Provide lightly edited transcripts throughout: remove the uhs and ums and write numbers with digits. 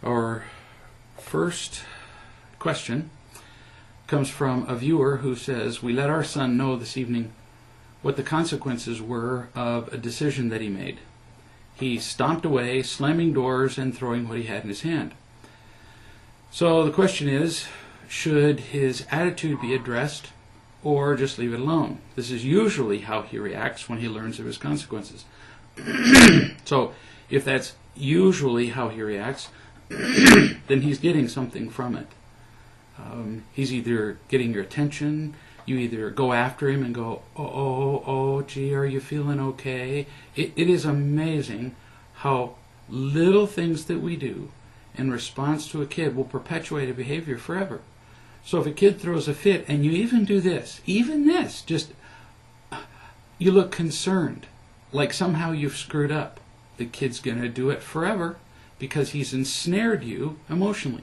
Our first question comes from a viewer who says, we let our son know this evening what the consequences were of a decision that he made. He stomped away, slamming doors and throwing what he had in his hand. So the question is, should his attitude be addressed or just leave it alone? This is usually how he reacts when he learns of his consequences. So if that's usually how he reacts, then he's getting something from it. He's either getting your attention, you either go after him and go, oh, gee, are you feeling okay? It is amazing how little things that we do in response to a kid will perpetuate a behavior forever. So if a kid throws a fit and you even do this, even this, just you look concerned, like somehow you've screwed up, the kid's going to do it forever because he's ensnared you emotionally.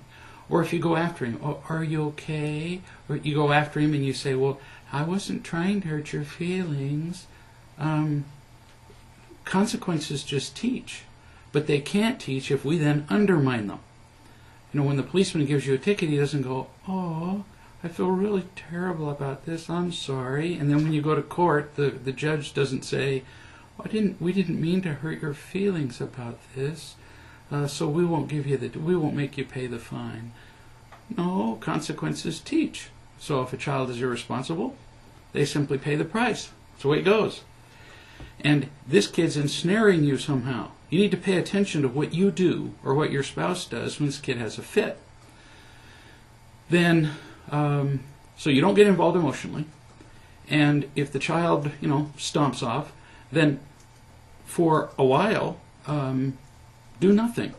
Or if you go after him, oh, are you okay? Or you go after him and you say, well, I wasn't trying to hurt your feelings. Consequences just teach. But they can't teach if we then undermine them. You know, when the policeman gives you a ticket, he doesn't go, oh, I feel really terrible about this, I'm sorry. And then when you go to court, the judge doesn't say, we didn't mean to hurt your feelings about this. So we won't make you pay the fine. No, consequences teach. So if a child is irresponsible, they simply pay the price. That's the way it goes. And this kid's ensnaring you somehow. You need to pay attention to what you do or what your spouse does when this kid has a fit. Then, so you don't get involved emotionally. And if the child, stomps off, then for a while, do nothing.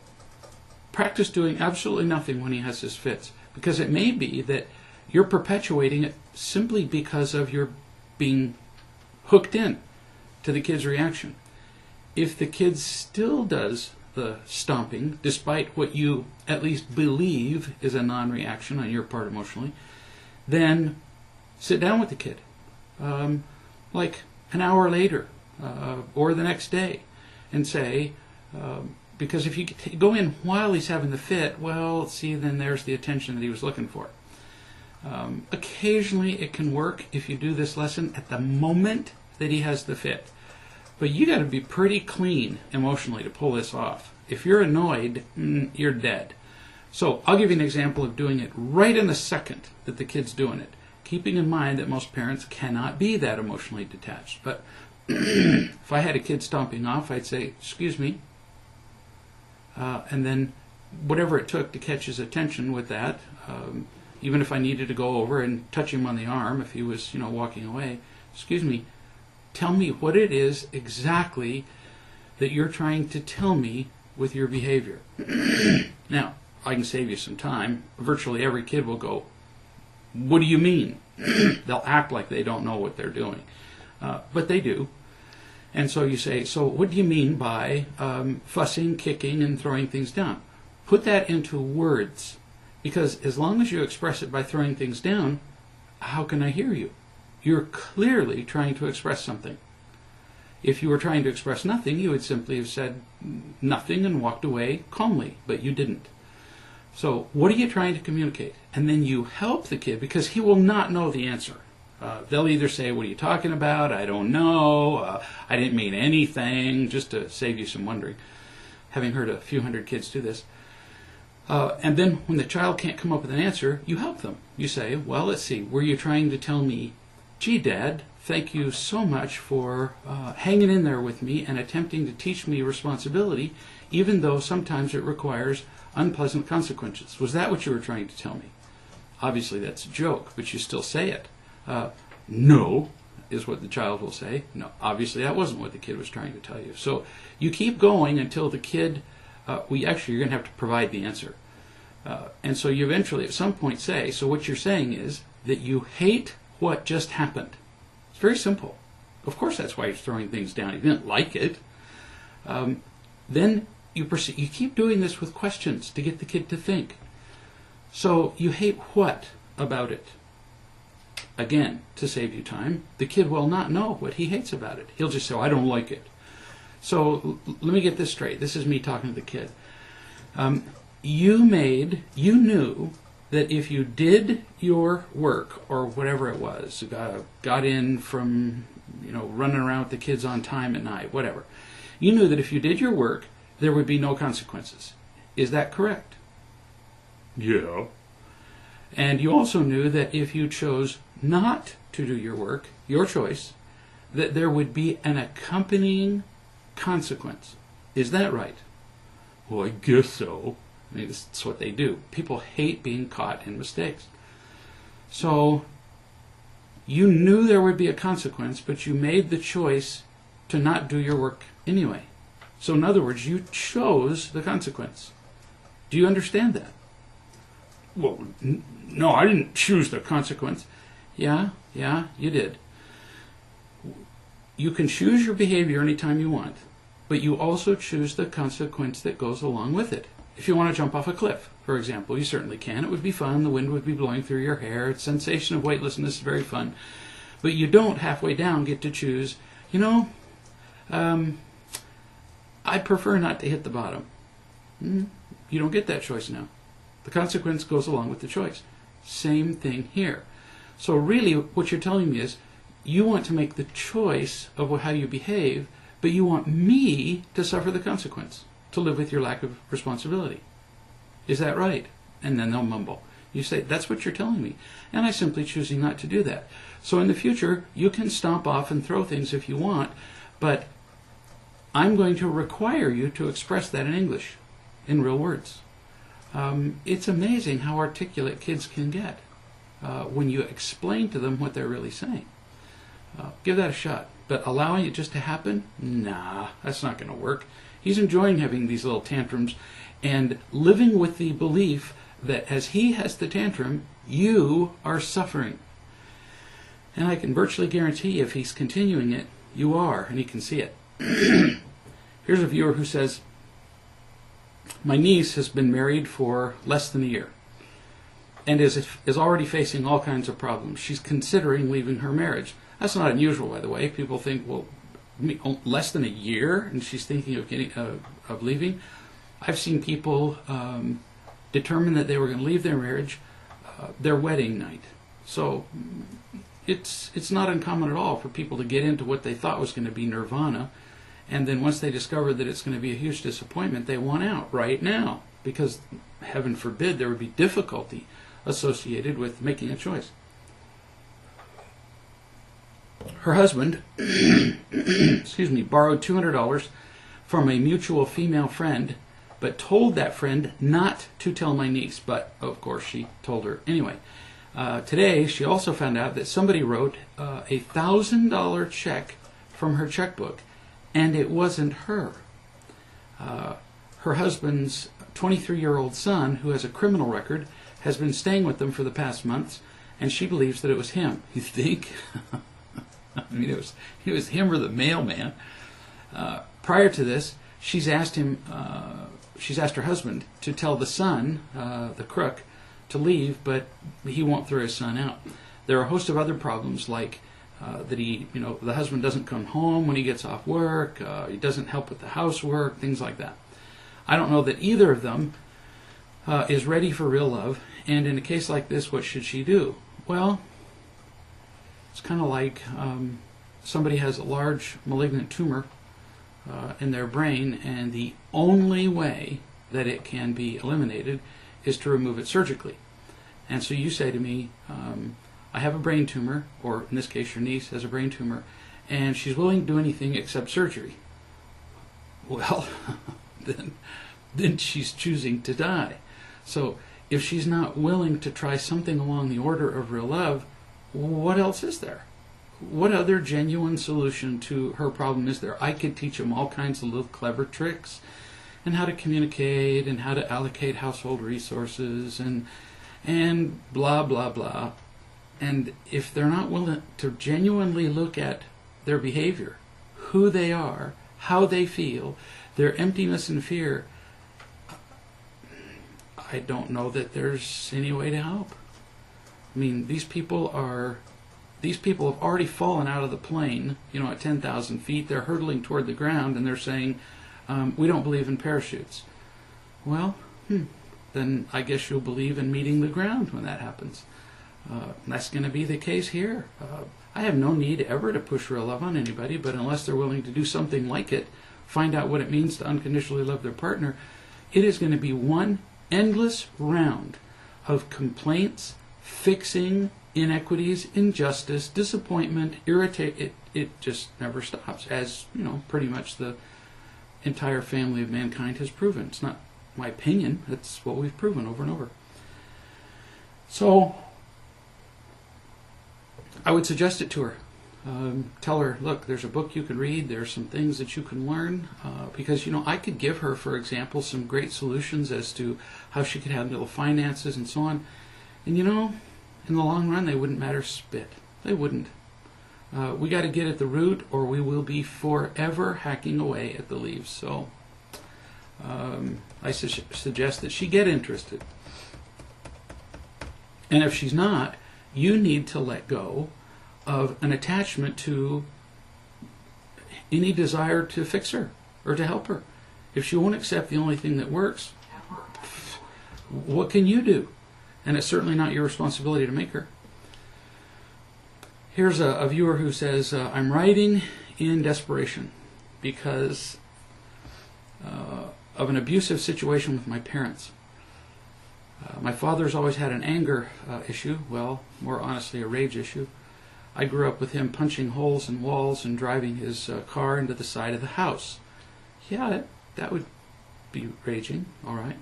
Practice doing absolutely nothing when he has his fits, because it may be that you're perpetuating it simply because of your being hooked in to the kid's reaction. If the kid still does the stomping, despite what you at least believe is a non-reaction on your part emotionally, then sit down with the kid, like an hour later or the next day, and say, because if you go in while he's having the fit, well, see, then there's the attention that he was looking for. Occasionally it can work if you do this lesson at the moment that he has the fit. But you got to be pretty clean emotionally to pull this off. If you're annoyed, you're dead. So I'll give you an example of doing it right in the second that the kid's doing it, keeping in mind that most parents cannot be that emotionally detached. But if I had a kid stomping off, I'd say, excuse me, and then whatever it took to catch his attention with that, even if I needed to go over and touch him on the arm if he was, walking away, excuse me, tell me what it is exactly that you're trying to tell me with your behavior. Now, I can save you some time. Virtually every kid will go, what do you mean? They'll act like they don't know what they're doing. But they do. And so you say, so what do you mean by fussing, kicking, and throwing things down? Put that into words. Because as long as you express it by throwing things down, how can I hear you? You're clearly trying to express something. If you were trying to express nothing, you would simply have said nothing and walked away calmly, but you didn't. So what are you trying to communicate? And then you help the kid, because he will not know the answer. They'll either say, what are you talking about? I don't know. I didn't mean anything, just to save you some wondering, having heard a few hundred kids do this. And then when the child can't come up with an answer, you help them. You say, well, let's see, were you trying to tell me, gee, Dad, thank you so much for hanging in there with me and attempting to teach me responsibility, even though sometimes it requires unpleasant consequences. Was that what you were trying to tell me? Obviously that's a joke, but you still say it. No, is what the child will say. No, obviously that wasn't what the kid was trying to tell you. So you keep going until the kid, you're going to have to provide the answer. And so you eventually at some point say, so what you're saying is that you hate what just happened. It's very simple. Of course that's why you're throwing things down. You didn't like it. Then you keep doing this with questions to get the kid to think. So you hate what about it? Again, to save you time, the kid will not know what he hates about it. He'll just say, oh, I don't like it. So let me get this straight. This is me talking to the kid. you knew that if you did your work, or whatever it was, got in from, running around with the kids on time at night, whatever, you knew that if you did your work, there would be no consequences. Is that correct? Yeah. And you also knew that if you chose not to do your work, your choice, that there would be an accompanying consequence. Is that right? Well, I guess so. I mean, that's what they do. People hate being caught in mistakes. So you knew there would be a consequence, but you made the choice to not do your work anyway. So in other words, you chose the consequence. Do you understand that? Well, no, I didn't choose the consequence. Yeah, you did. You can choose your behavior anytime you want, but you also choose the consequence that goes along with it. If you want to jump off a cliff, for example, you certainly can. It would be fun. The wind would be blowing through your hair. It's sensation of weightlessness is very fun. But you don't halfway down get to choose, I prefer not to hit the bottom. You don't get that choice now. The consequence goes along with the choice. Same thing here. So really what you're telling me is you want to make the choice of how you behave, but you want me to suffer the consequence, to live with your lack of responsibility. Is that right? And then they'll mumble. You say, that's what you're telling me. And I'm simply choosing not to do that. So in the future, you can stomp off and throw things if you want, but I'm going to require you to express that in English, in real words. It's amazing how articulate kids can get when you explain to them what they're really saying. Give that a shot. But allowing it just to happen? Nah, that's not going to work. He's enjoying having these little tantrums and living with the belief that as he has the tantrum, you are suffering. And I can virtually guarantee if he's continuing it, you are, and he can see it. Here's a viewer who says, my niece has been married for less than a year and is already facing all kinds of problems. She's considering leaving her marriage. That's not unusual, by the way. People think, well, less than a year, and she's thinking of leaving. I've seen people determine that they were going to leave their marriage their wedding night. So it's not uncommon at all for people to get into what they thought was going to be nirvana, and then once they discover that it's going to be a huge disappointment, they want out right now, because heaven forbid there would be difficulty associated with making a choice. Her husband borrowed $200 from a mutual female friend, but told that friend not to tell my niece. But, of course, she told her anyway. Today, she also found out that somebody wrote a $1,000 check from her checkbook, and it wasn't her. Her husband's 23-year-old son, who has a criminal record, has been staying with them for the past months, and she believes that it was him. You think? I mean, it was him or the mailman. Prior to this, she's asked her husband to tell the son, the crook, to leave, but he won't throw his son out. There are a host of other problems, like that the husband doesn't come home when he gets off work, he doesn't help with the housework, things like that. I don't know that either of them is ready for real love, and in a case like this, what should she do? Well, it's kind of like somebody has a large malignant tumor in their brain, and the only way that it can be eliminated is to remove it surgically. And so you say to me, I have a brain tumor, or in this case your niece has a brain tumor, and she's willing to do anything except surgery. Well, then she's choosing to die. So if she's not willing to try something along the order of real love, what else is there? What other genuine solution to her problem is there? I could teach them all kinds of little clever tricks, and how to communicate, and how to allocate household resources, and blah, blah, blah. And if they're not willing to genuinely look at their behavior, who they are, how they feel, their emptiness and fear, I don't know that there's any way to help. I mean, these people have already fallen out of the plane, at 10,000 feet. They're hurtling toward the ground, and they're saying, we don't believe in parachutes. Well, then I guess you'll believe in meeting the ground when that happens. That's going to be the case here. I have no need ever to push real love on anybody, but unless they're willing to do something like it, find out what it means to unconditionally love their partner, it is going to be one endless round of complaints, fixing inequities, injustice, disappointment, irritate. It just never stops, as pretty much the entire family of mankind has proven. It's not my opinion, it's what we've proven over and over. So I would suggest it to her. Tell her, look, there's a book you can read, there's some things that you can learn, because I could give her, for example, some great solutions as to how she could handle the finances and so on, and in the long run they wouldn't matter spit. They wouldn't. We got to get at the root, or we will be forever hacking away at the leaves. So I suggest that she get interested, and if she's not, you need to let go of an attachment to any desire to fix her or to help her. If she won't accept the only thing that works, what can you do? And it's certainly not your responsibility to make her. Here's a viewer who says, I'm writing in desperation because of an abusive situation with my parents. My father's always had an anger issue, well, more honestly, a rage issue. I grew up with him punching holes in walls and driving his car into the side of the house. Yeah, that would be raging, all right.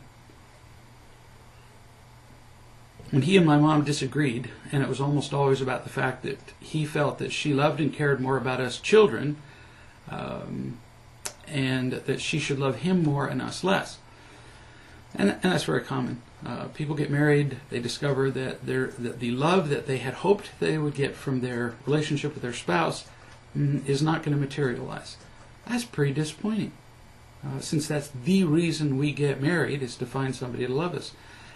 When he and my mom disagreed, and it was almost always about the fact that he felt that she loved and cared more about us children, and that she should love him more and us less. And that's very common. People get married, they discover that the love that they had hoped they would get from their relationship with their spouse is not going to materialize. That's pretty disappointing, since that's the reason we get married, is to find somebody to love us.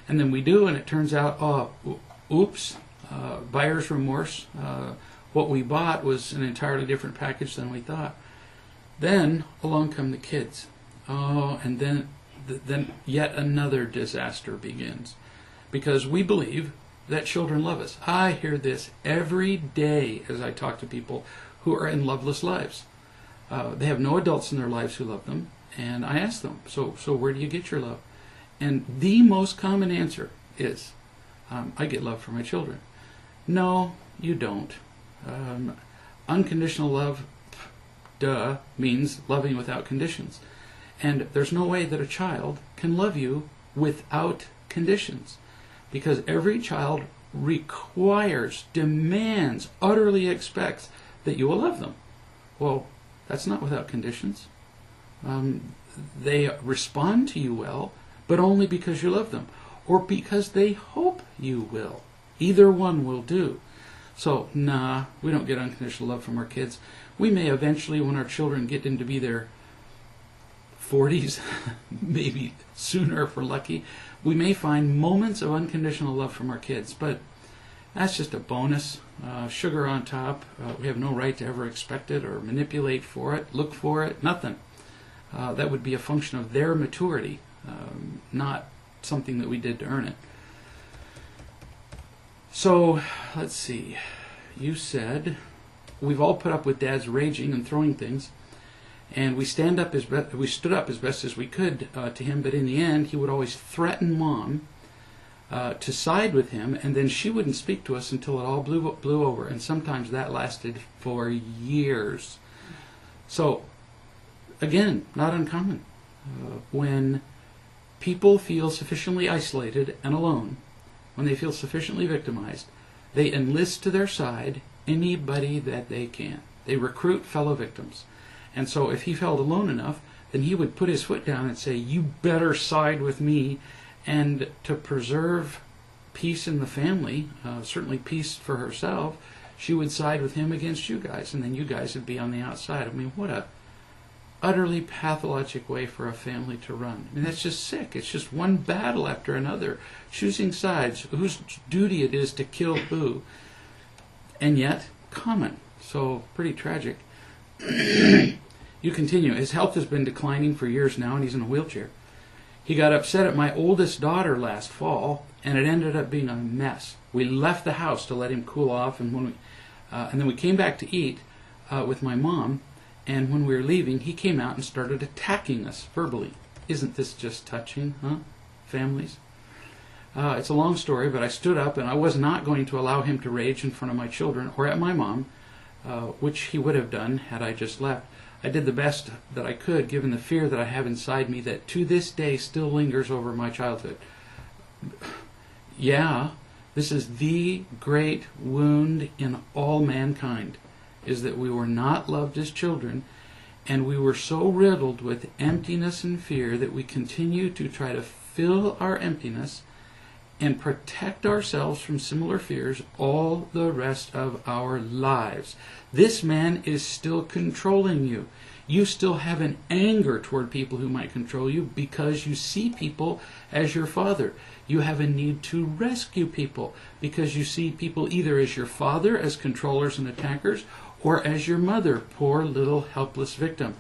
And then we do, and it turns out, oops, buyer's remorse. What we bought was an entirely different package than we thought. Then along come the kids. And then yet another disaster begins, because we believe that children love us. I hear this every day as I talk to people who are in loveless lives. They have no adults in their lives who love them, and I ask them, so where do you get your love? And the most common answer is, I get love from my children. No, you don't. Unconditional love, means loving without conditions. And there's no way that a child can love you without conditions, because every child requires, demands, utterly expects that you will love them. Well, that's not without conditions. They respond to you well, but only because you love them, or because they hope you will. Either one will do. So, nah, we don't get unconditional love from our kids. We may eventually, when our children get into be their 40s, maybe sooner if we're lucky, we may find moments of unconditional love from our kids, but that's just a bonus, sugar on top. We have no right to ever expect it or manipulate for it, look for it, nothing. That would be a function of their maturity, not something that we did to earn it. So, let's see. You said, we've all put up with Dad's raging and throwing things, and we stood up as best as we could to him, but in the end, he would always threaten Mom to side with him, and then she wouldn't speak to us until it all blew over, and sometimes that lasted for years. So, again, not uncommon. When people feel sufficiently isolated and alone, when they feel sufficiently victimized, they enlist to their side anybody that they can. They recruit fellow victims. And so if he felt alone enough, then he would put his foot down and say, you better side with me. And to preserve peace in the family, certainly peace for herself, she would side with him against you guys, and then you guys would be on the outside. I mean, what a utterly pathologic way for a family to run. I mean, that's just sick. It's just one battle after another, choosing sides, whose duty it is to kill who, and yet common. So pretty tragic. You continue. His health has been declining for years now, and he's in a wheelchair. He got upset at my oldest daughter last fall, and it ended up being a mess. We left the house to let him cool off, and then we came back to eat with my mom, and when we were leaving, he came out and started attacking us verbally. Isn't this just touching, huh, families? It's a long story, but I stood up, and I was not going to allow him to rage in front of my children or at my mom, which he would have done had I just left. I did the best that I could, given the fear that I have inside me that to this day still lingers over my childhood. Yeah, this is the great wound in all mankind, is that we were not loved as children, and we were so riddled with emptiness and fear that we continue to try to fill our emptiness and protect ourselves from similar fears all the rest of our lives. This man is still controlling you. You still have an anger toward people who might control you because you see people as your father. You have a need to rescue people because you see people either as your father, as controllers and attackers, or as your mother, poor little helpless victim.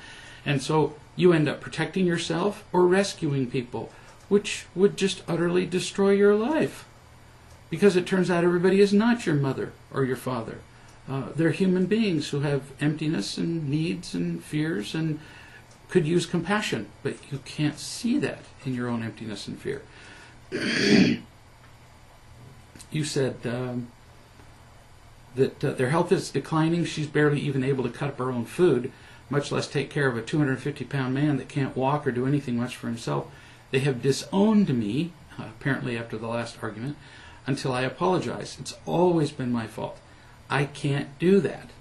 And so you end up protecting yourself or rescuing people, which would just utterly destroy your life. Because it turns out everybody is not your mother or your father. They're human beings who have emptiness and needs and fears and could use compassion, but you can't see that in your own emptiness and fear. You said that their health is declining. She's barely even able to cut up her own food, much less take care of a 250-pound man that can't walk or do anything much for himself. They have disowned me, apparently after the last argument, until I apologize. It's always been my fault. I can't do that.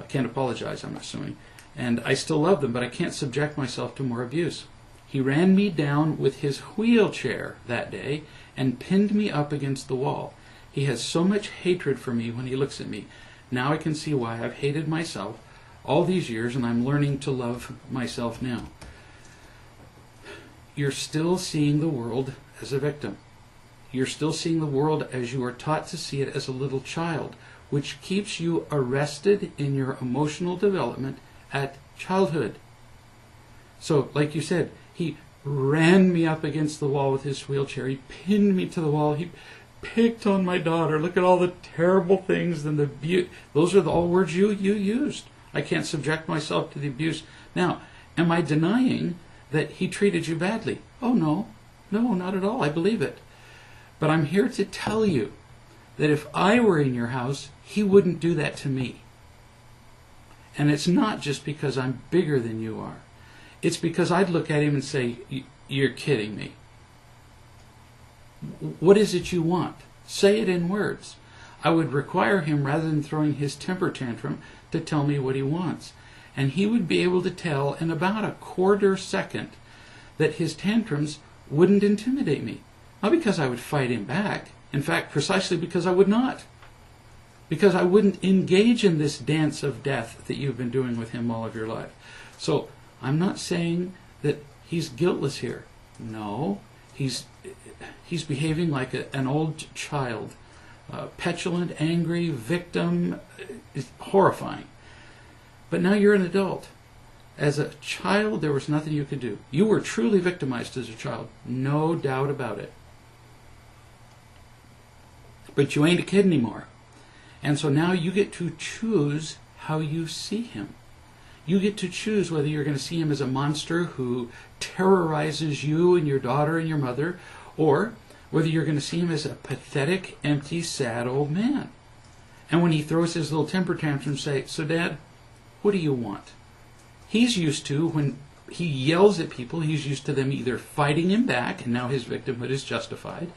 Can't apologize, I'm assuming. And I still love them, but I can't subject myself to more abuse. He ran me down with his wheelchair that day and pinned me up against the wall. He has so much hatred for me when he looks at me. Now I can see why I've hated myself all these years, and I'm learning to love myself now. You're still seeing the world as a victim. You're still seeing the world as you are taught to see it as a little child, which keeps you arrested in your emotional development at childhood. So, like you said, he ran me up against the wall with his wheelchair. He pinned me to the wall. He picked on my daughter. Look at all the terrible things and the abuse. Those are all words you used. I can't subject myself to the abuse. Now, am I denying that he treated you badly? Oh, no. No, not at all. I believe it. But I'm here to tell you that if I were in your house, he wouldn't do that to me. And it's not just because I'm bigger than you are. It's because I'd look at him and say, "You're kidding me. What is it you want? Say it in words." I would require him, rather than throwing his temper tantrum, to tell me what he wants. And he would be able to tell in about a quarter second that his tantrums wouldn't intimidate me. Not because I would fight him back. In fact, precisely because I would not. Because I wouldn't engage in this dance of death that you've been doing with him all of your life. So I'm not saying that he's guiltless here. No, he's behaving like an old child. Petulant, angry, victim. It's horrifying. But now you're an adult. As a child, there was nothing you could do. You were truly victimized as a child. No doubt about it. But you ain't a kid anymore. And so now you get to choose how you see him. You get to choose whether you're going to see him as a monster who terrorizes you and your daughter and your mother, or whether you're going to see him as a pathetic, empty, sad old man. And when he throws his little temper tantrum, say, "So Dad, what do you want?" He's used to, when he yells at people, he's used to them either fighting him back, and now his victimhood is justified,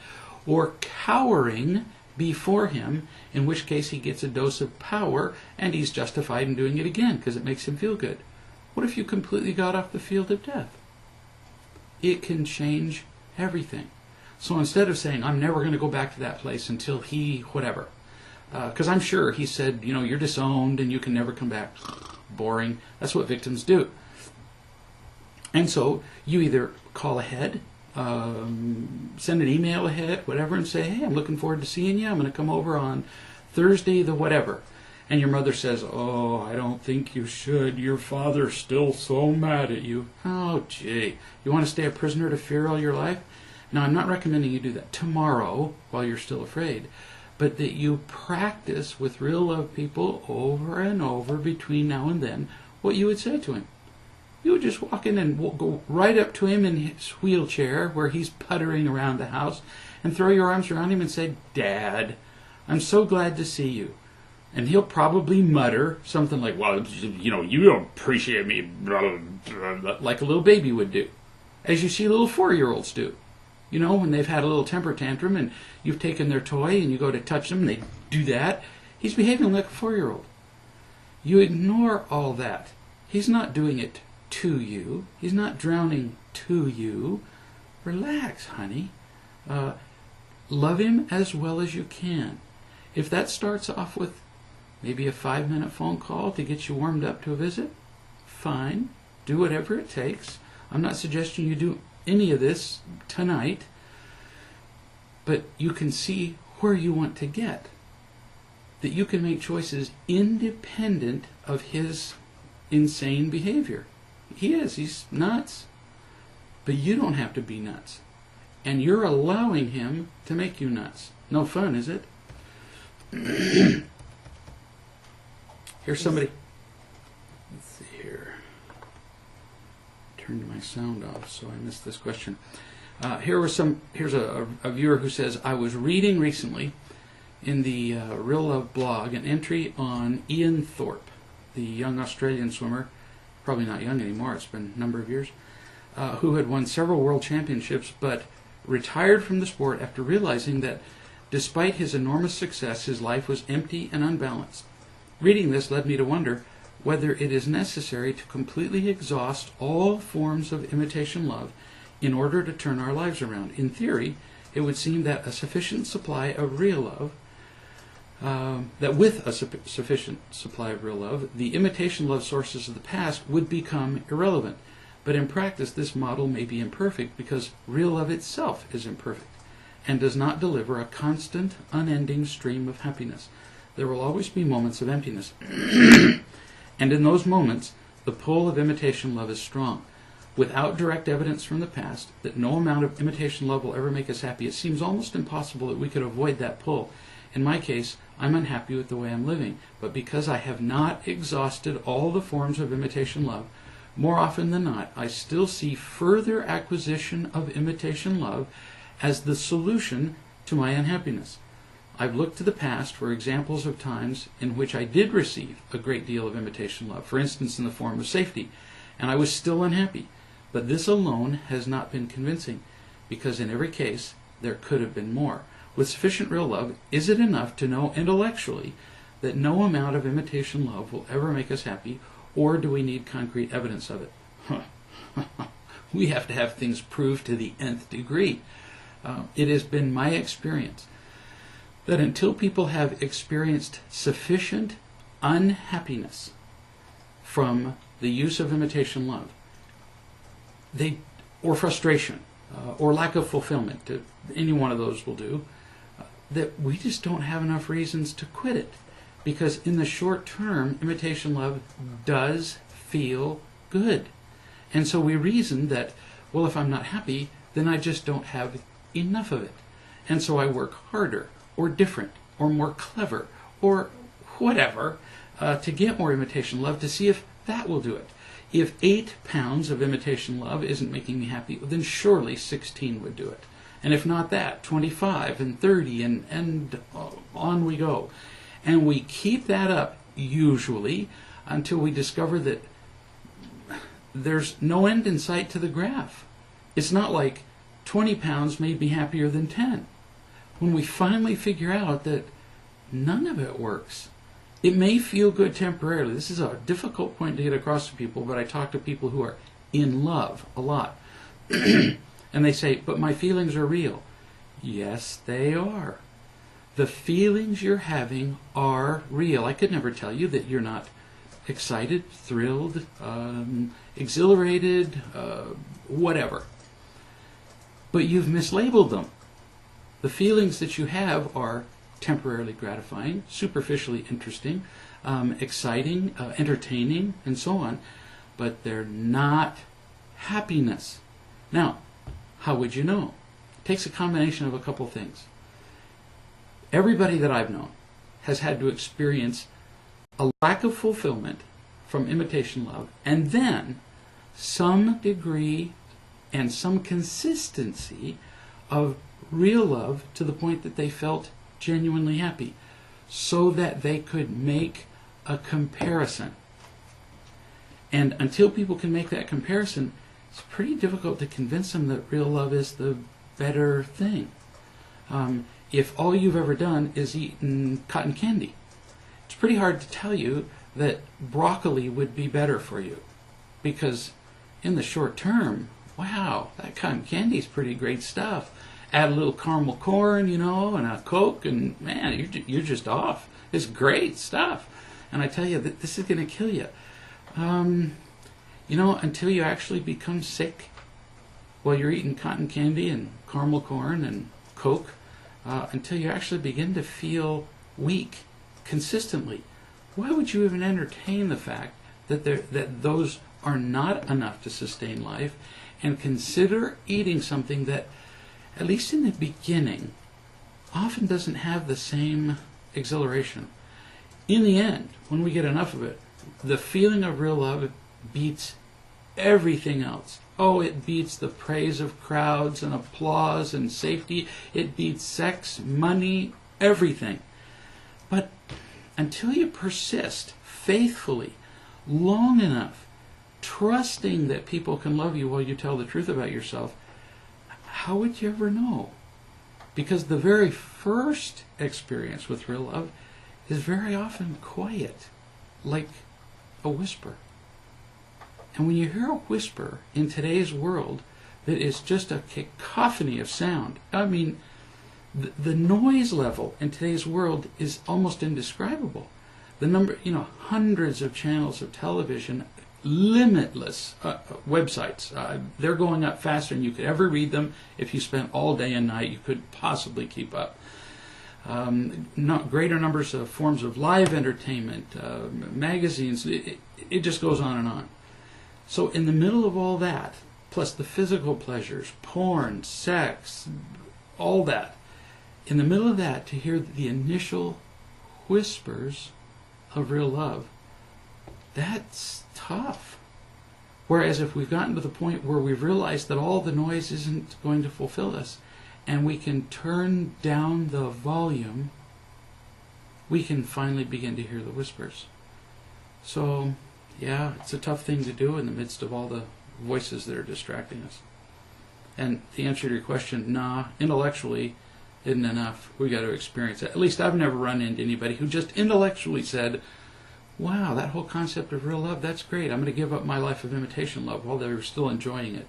or cowering before him, in which case he gets a dose of power and he's justified in doing it again because it makes him feel good. What if you completely got off the field of death? It can change everything. So instead of saying, "I'm never going to go back to that place until he whatever," because I'm sure he said, "You're disowned and you can never come back." Boring. That's what victims do. And so you either call ahead, send an email ahead, whatever, and say, "Hey, I'm looking forward to seeing you. I'm going to come over on Thursday the whatever." And your mother says, "Oh, I don't think you should. Your father's still so mad at you." Oh, gee. You want to stay a prisoner to fear all your life? Now, I'm not recommending you do that tomorrow while you're still afraid, but that you practice with real love people over and over between now and then what you would say to him. You would just walk in and go right up to him in his wheelchair where he's puttering around the house and throw your arms around him and say, "Dad, I'm so glad to see you." And he'll probably mutter something like, "Well, you know, you don't appreciate me," like a little baby would do, as you see little 4-year-olds do. You know, when they've had a little temper tantrum and you've taken their toy and you go to touch them and they do that, he's behaving like a 4-year-old. You ignore all that. He's not doing it to you. He's not drowning to you. Relax, honey. Love him as well as you can. If that starts off with maybe a 5-minute phone call to get you warmed up to a visit, fine. Do whatever it takes. I'm not suggesting you do any of this tonight, but you can see where you want to get. That you can make choices independent of his insane behavior. He's nuts. But you don't have to be nuts. And you're allowing him to make you nuts. No fun, is it? Here's somebody. Let's see here. Turned my sound off, so I missed this question. Here's a viewer who says, "I was reading recently in the Real Love blog an entry on Ian Thorpe, the young Australian swimmer, probably not young anymore, it's been a number of years, who had won several world championships but retired from the sport after realizing that despite his enormous success, his life was empty and unbalanced. Reading this led me to wonder whether it is necessary to completely exhaust all forms of imitation love in order to turn our lives around. In theory, it would seem that a sufficient supply of real love, sufficient supply of real love, the imitation love sources of the past would become irrelevant. But in practice, this model may be imperfect because real love itself is imperfect and does not deliver a constant, unending stream of happiness. There will always be moments of emptiness. And in those moments, the pull of imitation love is strong. Without direct evidence from the past that no amount of imitation love will ever make us happy, it seems almost impossible that we could avoid that pull. In my case, I'm unhappy with the way I'm living, but because I have not exhausted all the forms of imitation love, more often than not, I still see further acquisition of imitation love as the solution to my unhappiness. I've looked to the past for examples of times in which I did receive a great deal of imitation love, for instance in the form of safety, and I was still unhappy. But this alone has not been convincing, because in every case there could have been more. With sufficient real love, is it enough to know intellectually that no amount of imitation love will ever make us happy, or do we need concrete evidence of it? We have to have things proved to the nth degree. It has been my experience that until people have experienced sufficient unhappiness from the use of imitation love, or frustration, or lack of fulfillment, any one of those will do, that we just don't have enough reasons to quit it. Because in the short term, imitation love does feel good. And so we reason that, well, if I'm not happy, then I just don't have enough of it. And so I work harder, or different, or more clever, or whatever, to get more imitation love to see if that will do it. If 8 pounds of imitation love isn't making me happy, then surely 16 would do it. And if not that, 25 and 30 and on we go. And we keep that up, usually, until we discover that there's no end in sight to the graph. It's not like 20 pounds made me happier than 10. When we finally figure out that none of it works, it may feel good temporarily. This is a difficult point to get across to people, but I talk to people who are in love a lot. And they say, but my feelings are real. Yes, they are. The feelings you're having are real. I could never tell you that you're not excited, thrilled, exhilarated, whatever. But you've mislabeled them. The feelings that you have are temporarily gratifying, superficially interesting, exciting, entertaining, and so on, but they're not happiness. Now, how would you know? It takes a combination of a couple things. Everybody that I've known has had to experience a lack of fulfillment from imitation love, and then some degree and some consistency of real love to the point that they felt genuinely happy, so that they could make a comparison. And until people can make that comparison, it's pretty difficult to convince them that real love is the better thing. If all you've ever done is eaten cotton candy, it's pretty hard to tell you that broccoli would be better for you, because in the short term, wow, that cotton candy is pretty great stuff. Add a little caramel corn, and a Coke, and man, you're just off. It's great stuff. And I tell you that this is going to kill you. Until you actually become sick while you're eating cotton candy and caramel corn and Coke, until you actually begin to feel weak consistently, why would you even entertain the fact that those are not enough to sustain life, and consider eating something that, at least in the beginning, often doesn't have the same exhilaration? In the end, when we get enough of it, the feeling of real love beats everything else. Oh, it beats the praise of crowds and applause and safety. It beats sex, money, everything. But until you persist faithfully long enough, trusting that people can love you while you tell the truth about yourself, how would you ever know? Because the very first experience with real love is very often quiet, like a whisper. And when you hear a whisper in today's world that is just a cacophony of sound, I mean, the noise level in today's world is almost indescribable. The number, hundreds of channels of television, limitless websites. They're going up faster than you could ever read them. If you spent all day and night, you couldn't possibly keep up. Greater numbers of forms of live entertainment, magazines, it just goes on and on. So in the middle of all that, plus the physical pleasures, porn, sex, all that, in the middle of that, to hear the initial whispers of real love, that's tough. Whereas if we've gotten to the point where we've realized that all the noise isn't going to fulfill us, and we can turn down the volume, we can finally begin to hear the whispers. So, yeah, it's a tough thing to do in the midst of all the voices that are distracting us. And the answer to your question, nah, intellectually isn't enough. We got to experience it. At least I've never run into anybody who just intellectually said, wow, that whole concept of real love, that's great. I'm going to give up my life of imitation love while they're still enjoying it.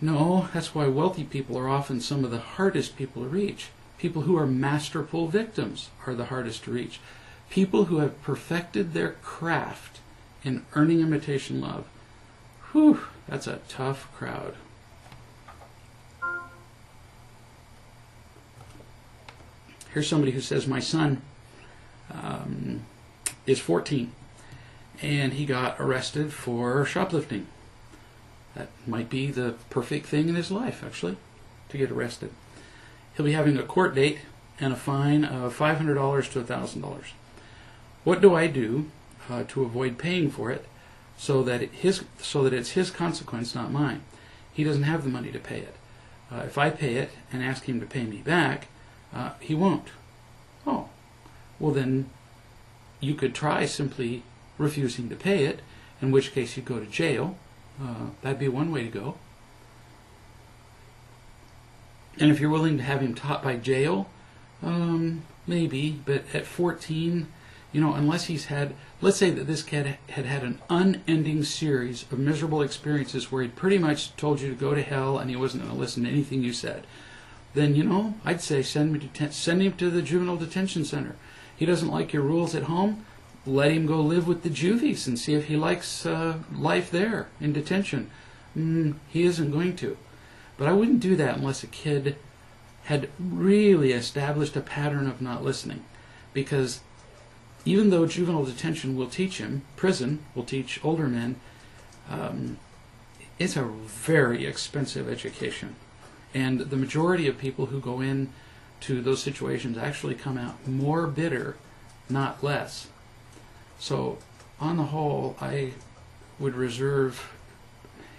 No, that's why wealthy people are often some of the hardest people to reach. People who are masterful victims are the hardest to reach. People who have perfected their craft in earning imitation love. Whew, that's a tough crowd. Here's somebody who says, my son is 14, and he got arrested for shoplifting. That might be the perfect thing in his life, actually, to get arrested. He'll be having a court date and a fine of $500 to $1,000. What do I do to avoid paying for it so that it's his consequence, not mine? He doesn't have the money to pay it. If I pay it and ask him to pay me back, he won't. Oh, well then you could try simply refusing to pay it, in which case you'd go to jail. That'd be one way to go. And if you're willing to have him taught by jail, maybe, but at 14, unless he's had, let's say that this kid had had an unending series of miserable experiences where he pretty much told you to go to hell and he wasn't going to listen to anything you said, then, I'd say send him to the juvenile detention center. He doesn't like your rules at home, let him go live with the juvies and see if he likes life there in detention. He isn't going to. But I wouldn't do that unless a kid had really established a pattern of not listening. Because even though juvenile detention will teach him, prison will teach older men, it's a very expensive education. And the majority of people who go in to those situations actually come out more bitter, not less. So, on the whole, I would reserve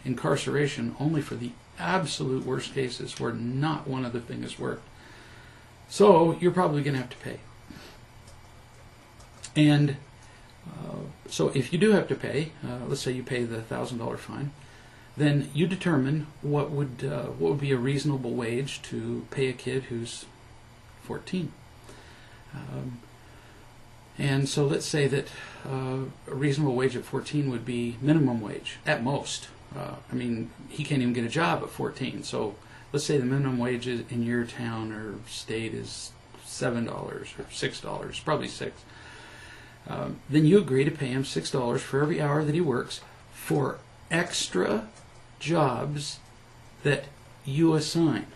incarceration only for the absolute worst cases where not one of the things has worked. So, you're probably going to have to pay. And so if you do have to pay, let's say you pay the $1,000 fine, then you determine what would be a reasonable wage to pay a kid who's 14. And so let's say that a reasonable wage at 14 would be minimum wage at most. I mean, he can't even get a job at 14. So let's say the minimum wage in your town or state is $7 or $6, probably $6. Then you agree to pay him $6 for every hour that he works for extra jobs that you assign.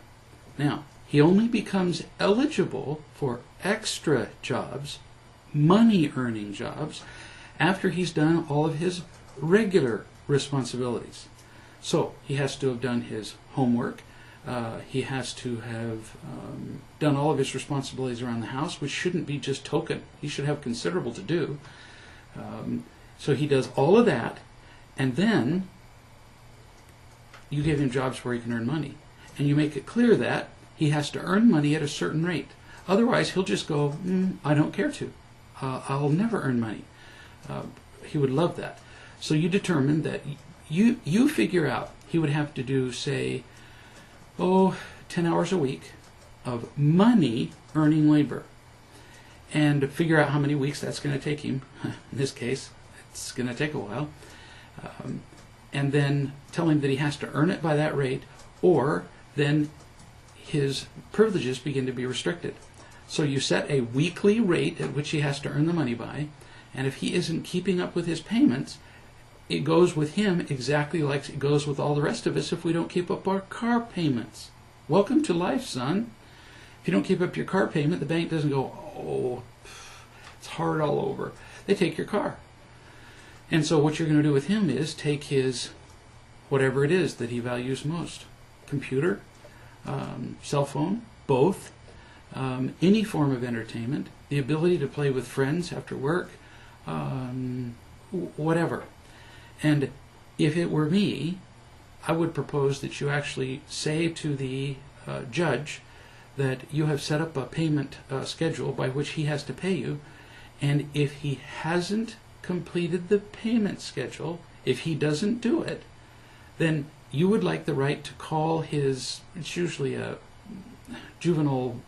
Now, he only becomes eligible for extra jobs, money-earning jobs, after he's done all of his regular responsibilities. So, he has to have done his homework. He has to have done all of his responsibilities around the house, which shouldn't be just token. He should have considerable to do. So he does all of that, and then you give him jobs where he can earn money. And you make it clear that he has to earn money at a certain rate. Otherwise, he'll just go, I don't care to. I'll never earn money. He would love that. So you determine that you figure out he would have to do, say, 10 hours a week of money earning labor, and figure out how many weeks that's going to take him. In this case, it's going to take a while. And then tell him that he has to earn it by that rate, or then his privileges begin to be restricted. So you set a weekly rate at which he has to earn the money by, and if he isn't keeping up with his payments, it goes with him exactly like it goes with all the rest of us if we don't keep up our car payments. Welcome to life, son. If you don't keep up your car payment, the bank doesn't go, it's hard all over. They take your car. And so what you're going to do with him is take his, whatever it is that he values most, computer, cell phone, both, any form of entertainment, the ability to play with friends after work, whatever. And if it were me, I would propose that you actually say to the judge that you have set up a payment schedule by which he has to pay you, and if he hasn't completed the payment schedule, if he doesn't do it, then you would like the right to call his, it's usually a juvenile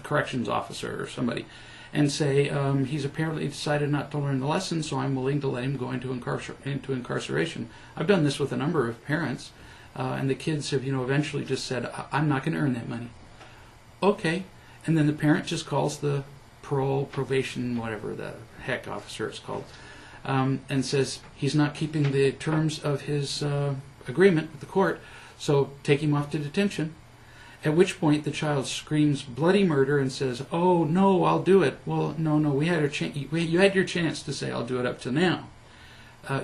corrections officer or somebody, and say, he's apparently decided not to learn the lesson, so I'm willing to let him go into incarceration. I've done this with a number of parents, and the kids have, eventually just said, I'm not going to earn that money. Okay. And then the parent just calls the probation, whatever the heck officer it's called, and says he's not keeping the terms of his agreement with the court, so take him off to detention. At which point the child screams bloody murder and says, "Oh no, I'll do it." Well, no, we had you had your chance to say, "I'll do it" up to now.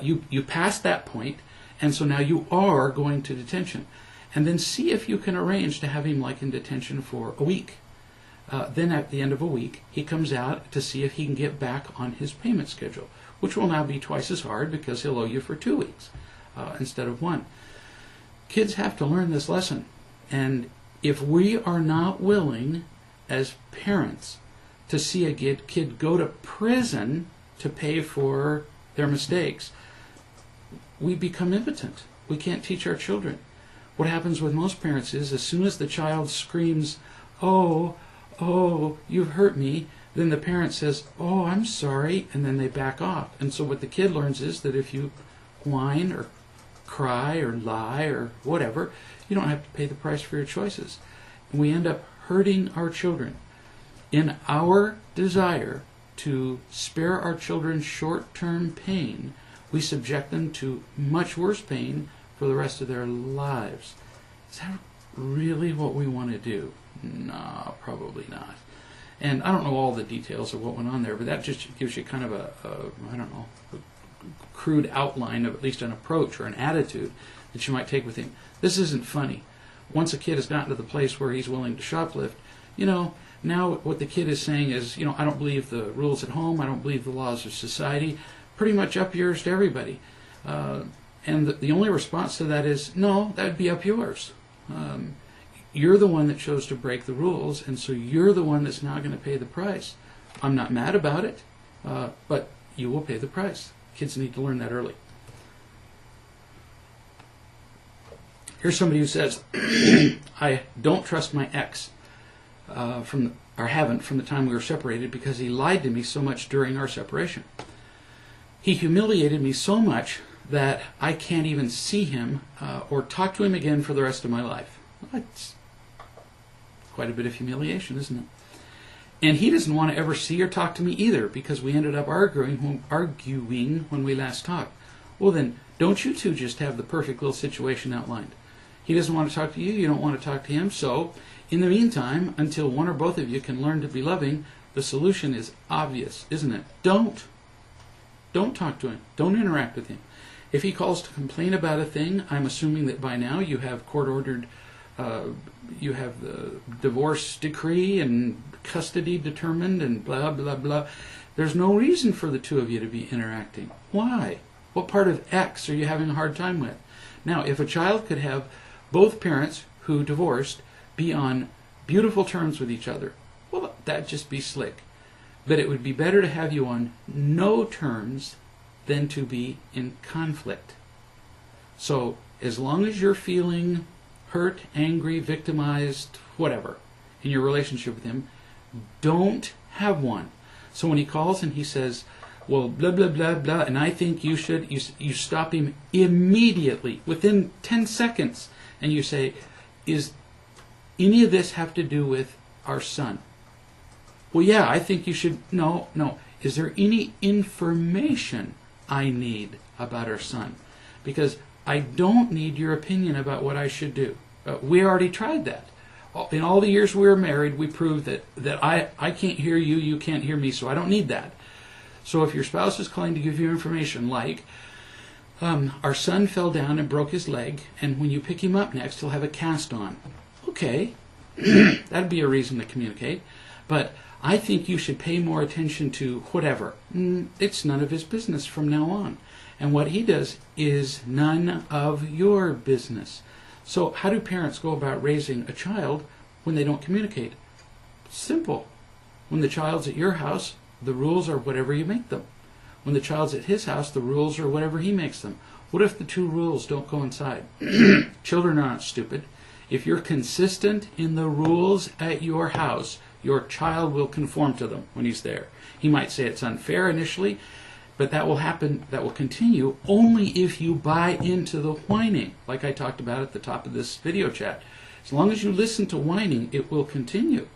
You passed that point, and so now you are going to detention. And then see if you can arrange to have him in detention for a week. Then at the end of a week, he comes out to see if he can get back on his payment schedule, which will now be twice as hard because he'll owe you for 2 weeks instead of 1. Kids have to learn this lesson. And if we are not willing, as parents, to see a kid go to prison to pay for their mistakes, we become impotent. We can't teach our children. What happens with most parents is, as soon as the child screams, oh, you've hurt me, then the parent says, oh, I'm sorry, and then they back off. And so what the kid learns is that if you whine or cry or lie or whatever, you don't have to pay the price for your choices. And we end up hurting our children. In our desire to spare our children short-term pain, we subject them to much worse pain for the rest of their lives. Is that really what we want to do? No, probably not. And I don't know all the details of what went on there, but that just gives you kind of a I don't know, a crude outline of at least an approach or an attitude that you might take with him. This isn't funny. Once a kid has gotten to the place where he's willing to shoplift, now what the kid is saying is, I don't believe the rules at home, I don't believe the laws of society, pretty much up yours to everybody. And the only response to that is, no, that would be up yours. You're the one that chose to break the rules, and so you're the one that's now going to pay the price. I'm not mad about it, but you will pay the price. Kids need to learn that early. Here's somebody who says, I don't trust my ex haven't from the time we were separated because he lied to me so much during our separation. He humiliated me so much that I can't even see him or talk to him again for the rest of my life. That's quite a bit of humiliation, isn't it? And he doesn't want to ever see or talk to me either because we ended up arguing when we last talked. Well then, don't you two just have the perfect little situation outlined? He doesn't want to talk to you, you don't want to talk to him, so in the meantime, until one or both of you can learn to be loving, the solution is obvious, isn't it? Don't talk to him. Don't interact with him. If he calls to complain about a thing, I'm assuming that by now you have court-ordered, you have the divorce decree and custody determined and blah, blah, blah. There's no reason for the two of you to be interacting. Why? What part of X are you having a hard time with? Now, if a child could have both parents who divorced be on beautiful terms with each other, well, that'd just be slick. But it would be better to have you on no terms than to be in conflict. So as long as you're feeling hurt, angry, victimized, whatever, in your relationship with him, don't have one. So when he calls and he says, well, blah, blah, blah, blah, and I think you should, you stop him immediately, within 10 seconds, and you say, is any of this have to do with our son? Well, yeah, I think you should, no. Is there any information I need about our son? Because I don't need your opinion about what I should do. We already tried that. In all the years we were married, we proved that I can't hear you, you can't hear me, so I don't need that. So if your spouse is calling to give you information like, our son fell down and broke his leg, and when you pick him up next, he'll have a cast on. Okay, that'd be a reason to communicate. But I think you should pay more attention to whatever. It's none of his business from now on. And what he does is none of your business. So how do parents go about raising a child when they don't communicate? Simple. When the child's at your house, the rules are whatever you make them. When the child's at his house, the rules are whatever he makes them. What if the two rules don't coincide? Children aren't stupid. If you're consistent in the rules at your house, your child will conform to them when he's there. He might say it's unfair initially, but that will happen, that will continue only if you buy into the whining, like I talked about at the top of this video chat. As long as you listen to whining, it will continue.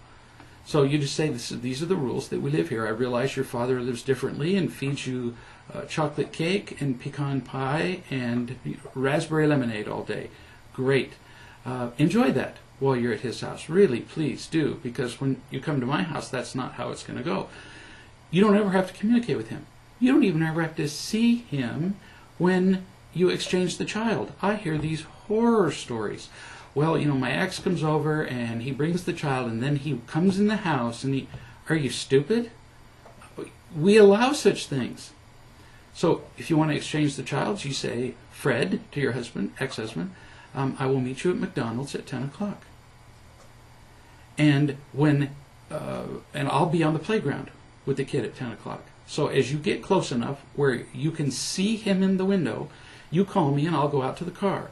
So you just say, these are the rules that we live here. I realize your father lives differently and feeds you chocolate cake and pecan pie and raspberry lemonade all day. Great. Enjoy that while you're at his house. Really, please do, because when you come to my house, that's not how it's going to go. You don't ever have to communicate with him. You don't even ever have to see him when you exchange the child. I hear these horror stories. Well, my ex comes over and he brings the child and then he comes in the house and are you stupid? We allow such things. So if you want to exchange the child, you say, Fred, to your husband, ex-husband, I will meet you at McDonald's at 10 o'clock. And and I'll be on the playground with the kid at 10 o'clock. So as you get close enough where you can see him in the window, you call me and I'll go out to the car.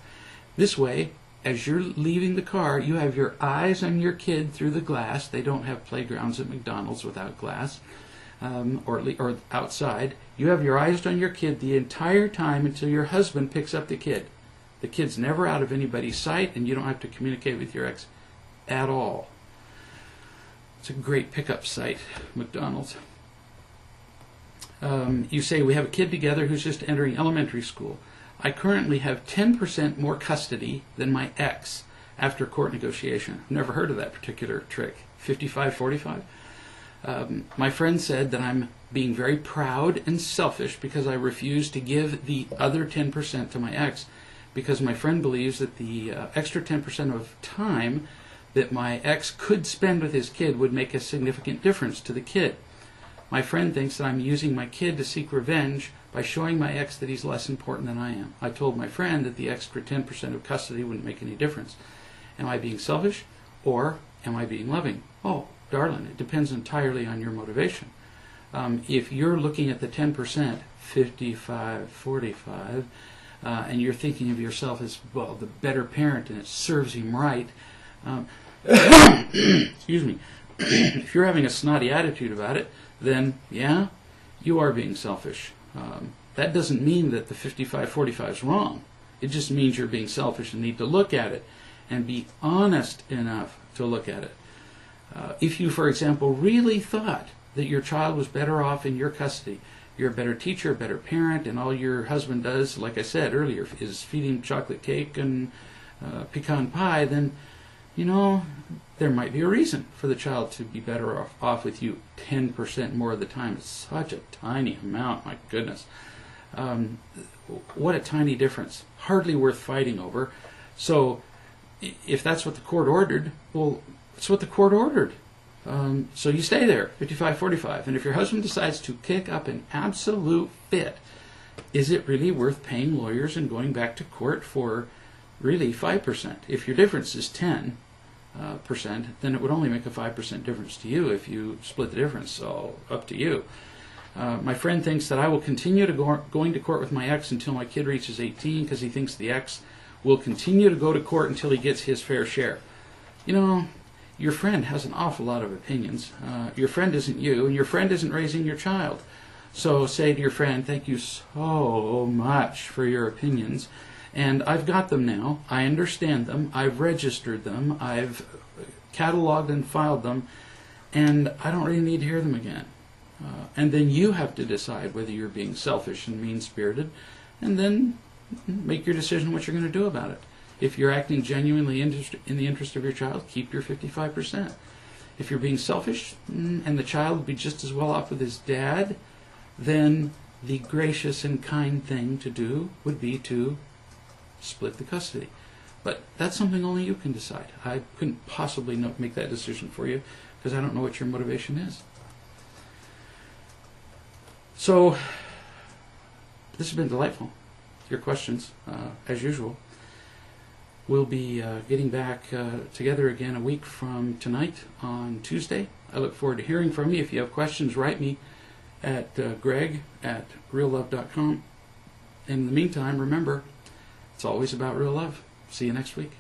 This way, as you're leaving the car, you have your eyes on your kid through the glass. They don't have playgrounds at McDonald's without glass, or outside. You have your eyes on your kid the entire time until your husband picks up the kid. The kid's never out of anybody's sight, and you don't have to communicate with your ex at all. It's a great pickup site, McDonald's. You say, we have a kid together who's just entering elementary school. I currently have 10% more custody than my ex after court negotiation. I've never heard of that particular trick. 55-45? My friend said that I'm being very proud and selfish because I refuse to give the other 10% to my ex, because my friend believes that the extra 10% of time that my ex could spend with his kid would make a significant difference to the kid. My friend thinks that I'm using my kid to seek revenge by showing my ex that he's less important than I am. I told my friend that the extra 10% of custody wouldn't make any difference. Am I being selfish, or am I being loving? Oh, darling, it depends entirely on your motivation. If you're looking at the 10%, 55, 45, and you're thinking of yourself as, well, the better parent and it serves him right, excuse me, if you're having a snotty attitude about it, then yeah, you are being selfish. That doesn't mean that the 55-45 is wrong. It just means you're being selfish and need to look at it and be honest enough to look at it. If you, for example, really thought that your child was better off in your custody, you're a better teacher, a better parent, and all your husband does, like I said earlier, is feed him chocolate cake and pecan pie, then, you know, there might be a reason for the child to be better off with you 10% more of the time. It's such a tiny amount, my goodness. What a tiny difference. Hardly worth fighting over. So if that's what the court ordered, well, it's what the court ordered. So you stay there, 55-45. And if your husband decides to kick up an absolute fit, is it really worth paying lawyers and going back to court for really 5%? If your difference is 10%, then it would only make a 5% difference to you if you split the difference. So up to you. My friend thinks that I will continue to going to court with my ex until my kid reaches 18, because he thinks the ex will continue to go to court until he gets his fair share. You know, your friend has an awful lot of opinions. Your friend isn't you, and your friend isn't raising your child. So say to your friend, thank you so much for your opinions, and I've got them now. I understand them. I've registered them. I've cataloged and filed them, and I don't really need to hear them again. And then you have to decide whether you're being selfish and mean-spirited, and then make your decision what you're going to do about it. If you're acting genuinely in the interest of your child, keep your 55%. If you're being selfish and the child would be just as well off with his dad, then the gracious and kind thing to do would be to split the custody. But that's something only you can decide. I couldn't possibly make that decision for you because I don't know what your motivation is. So, this has been delightful. Your questions, as usual. We'll be getting back together again a week from tonight on Tuesday. I look forward to hearing from you. If you have questions, write me at greg@reallove.com. In the meantime, remember, it's always about real love. See you next week.